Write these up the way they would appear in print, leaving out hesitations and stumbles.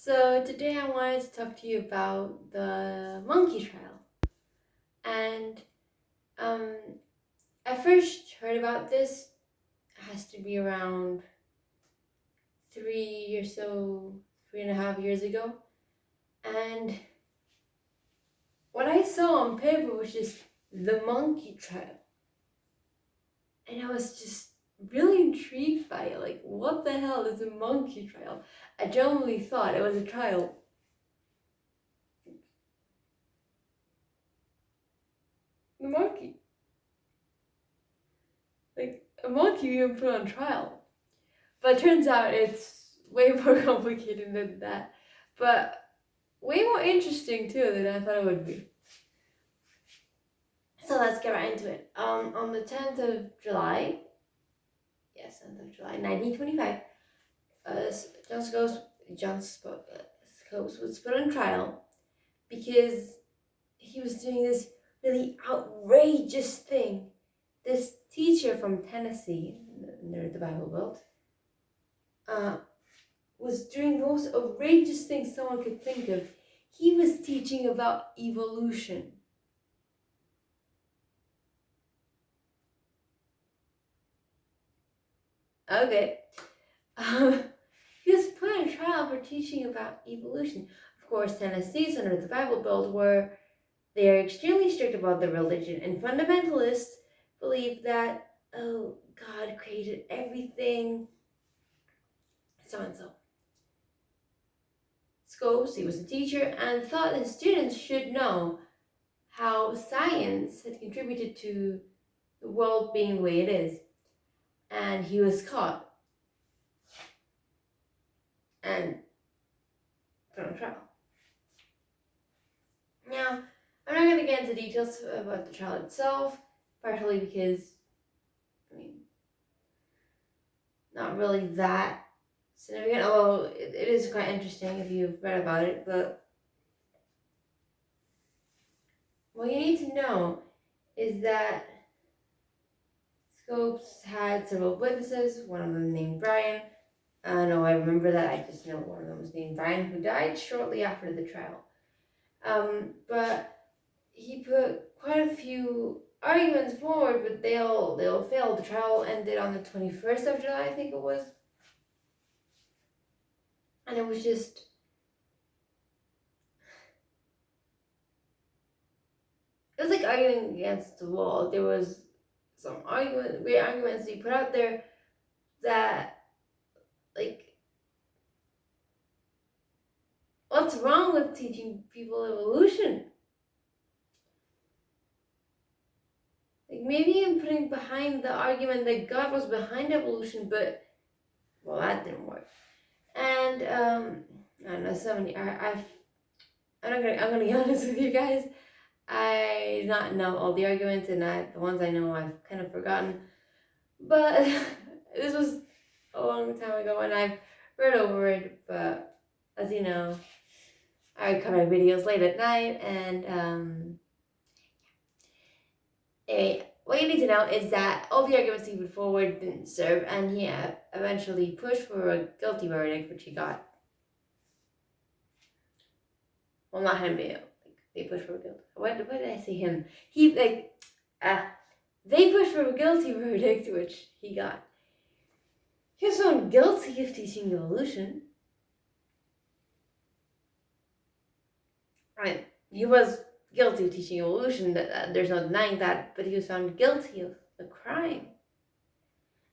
So today I wanted to talk to you about the monkey trial. And um, I first heard about this, has to be around 3.5 years ago. And what I saw on paper was just the monkey trial. And I was just really intrigued by it. Like, what the hell is a monkey trial? I genuinely thought it was a trial. The monkey. Like, a monkey being put on trial. But it turns out it's way more complicated than that. But way more interesting too than I thought it would be. So let's get right into it. On the 10th of July, yes, 10th of July, 1925, John Scopes was put on trial because he was doing this really outrageous thing. This teacher from Tennessee, near the Bible Belt, was doing the most outrageous thing someone could think of. He was teaching about evolution. Okay. He was put on trial for teaching about evolution. Of course, Tennessee's under the Bible Belt, where they are extremely strict about their religion, and fundamentalists believe that, oh, God created everything, so and so. Scopes, he was a teacher, and thought his students should know how science had contributed to the world being the way it is. And he was caught and put on trial. Now, I'm not going to get into details about the trial itself, partially because, not really that significant, although it is quite interesting if you've read about it. But what you need to know is that Scopes had several witnesses, one of them named Brian. No, I remember that. I just know one of them was named Brian, who died shortly after the trial. But he put quite a few arguments forward, but they all failed. The trial ended on the 21st of July, I think it was. And it was just, it was like arguing against the wall. There was some weird arguments he put out there that, like, what's wrong with teaching people evolution? Like, maybe I'm putting behind the argument that God was behind evolution, but, well, that didn't work. And, I don't know, so many, I'm gonna be honest with you guys. I do not know all the arguments, and the ones I know I've kind of forgotten. But this was a long time ago, and I've read over it. But as you know, I record my videos late at night, and what you need to know is that all the arguments he put forward didn't serve, and he eventually pushed for a guilty verdict, which he got. Well, not him, but they pushed for a guilty. What did I say? Him. They pushed for a guilty verdict, which he got. He was found guilty of teaching evolution. Right. He was guilty of teaching evolution. There's no denying that, but he was found guilty of a crime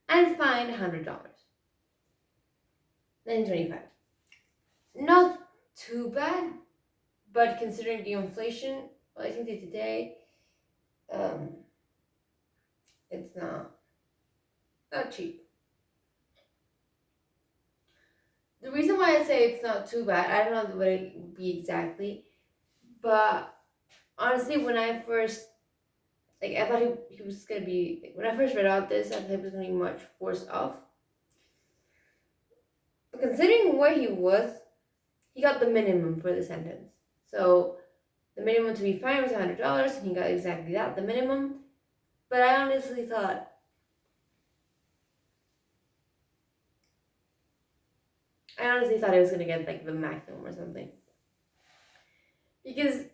and fined $100. 1925. Not too bad, but considering the inflation, well, I think that today, it's not cheap. The reason why I say it's not too bad, I don't know what it would be exactly, but honestly, when I first, I thought he was gonna be, when I first read about this, I thought he was gonna be much worse off. But considering where he was, he got the minimum for the sentence. So the minimum to be fined was $100, and he got exactly that, the minimum. But I honestly thought, I honestly thought it was gonna get like the maximum or something. Because,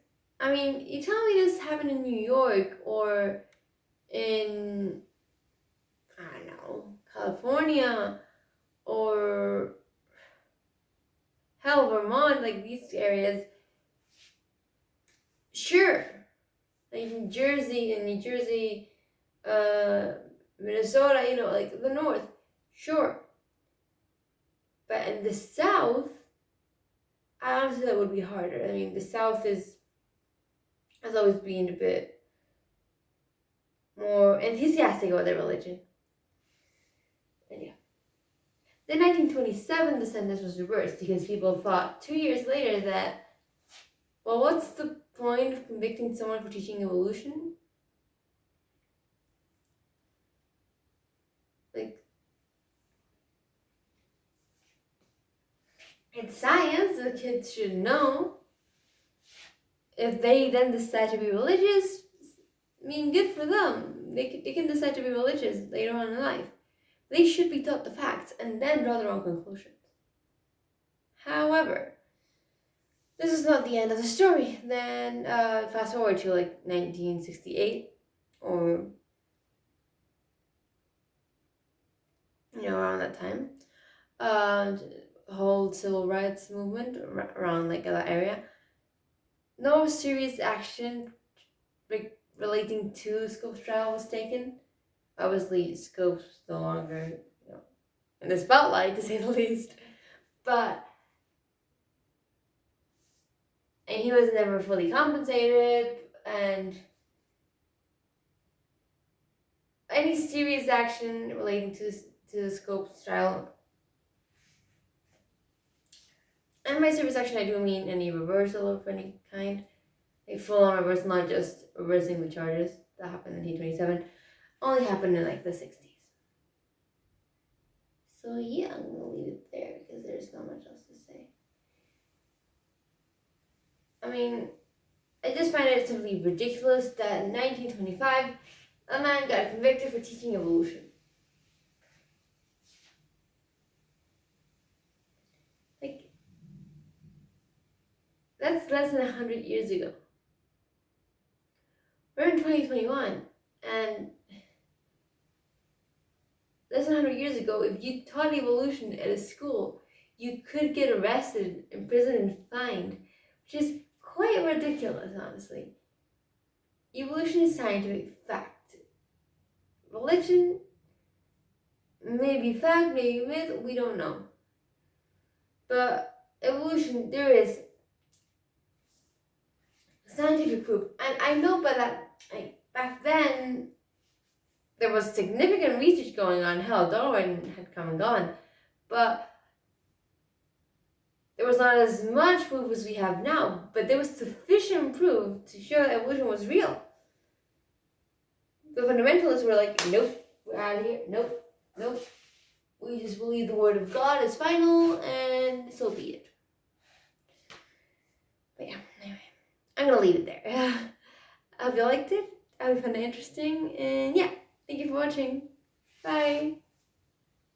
I mean, you tell me this happened in New York or in, I don't know, California or hell, Vermont, like these areas, sure. Like in New Jersey, Minnesota, like the North, sure. But in the South, I honestly that would be harder. I mean, the South has always been a bit more enthusiastic about their religion. And yeah. Then 1927, the sentence was reversed because people thought 2 years later that, well, what's the point of convicting someone for teaching evolution? Like, it's science, the kids should know. If they then decide to be religious, I mean, good for them. They can decide to be religious later on in life. They should be taught the facts and then draw their own conclusions. However, this is not the end of the story. Then fast forward to like 1968 or around that time. Whole civil rights movement around like that area. No serious action relating to Scopes trial was taken. Obviously, Scopes no longer in the spotlight to say the least, but and he was never fully compensated, and any serious action relating to the Scopes trial. And by serious action, I do mean any reversal of any kind. A full-on reversal, not just reversing the charges that happened in 1927, only happened in like the 60s. So yeah, I'm gonna leave it there because there's not much else to say. I mean, I just find it simply ridiculous that in 1925, a man got convicted for teaching evolution. Like, that's less than 100 years ago. We're in 2021, and less than 100 years ago, if you taught evolution at a school, you could get arrested, imprisoned, and fined, which is quite ridiculous, honestly. Evolution is scientific fact. Religion, maybe fact, maybe myth, we don't know. But evolution, there is scientific proof. And I know by that, back then, there was significant research going on. Hell, Darwin had come and gone. But there was not as much proof as we have now, but there was sufficient proof to show that evolution was real. The fundamentalists were like, nope, we're out of here. Nope, nope. We just believe the word of God is final, and so be it. But yeah, anyway, I'm gonna leave it there. I hope you liked it. I hope you found it interesting, and yeah, thank you for watching. Bye.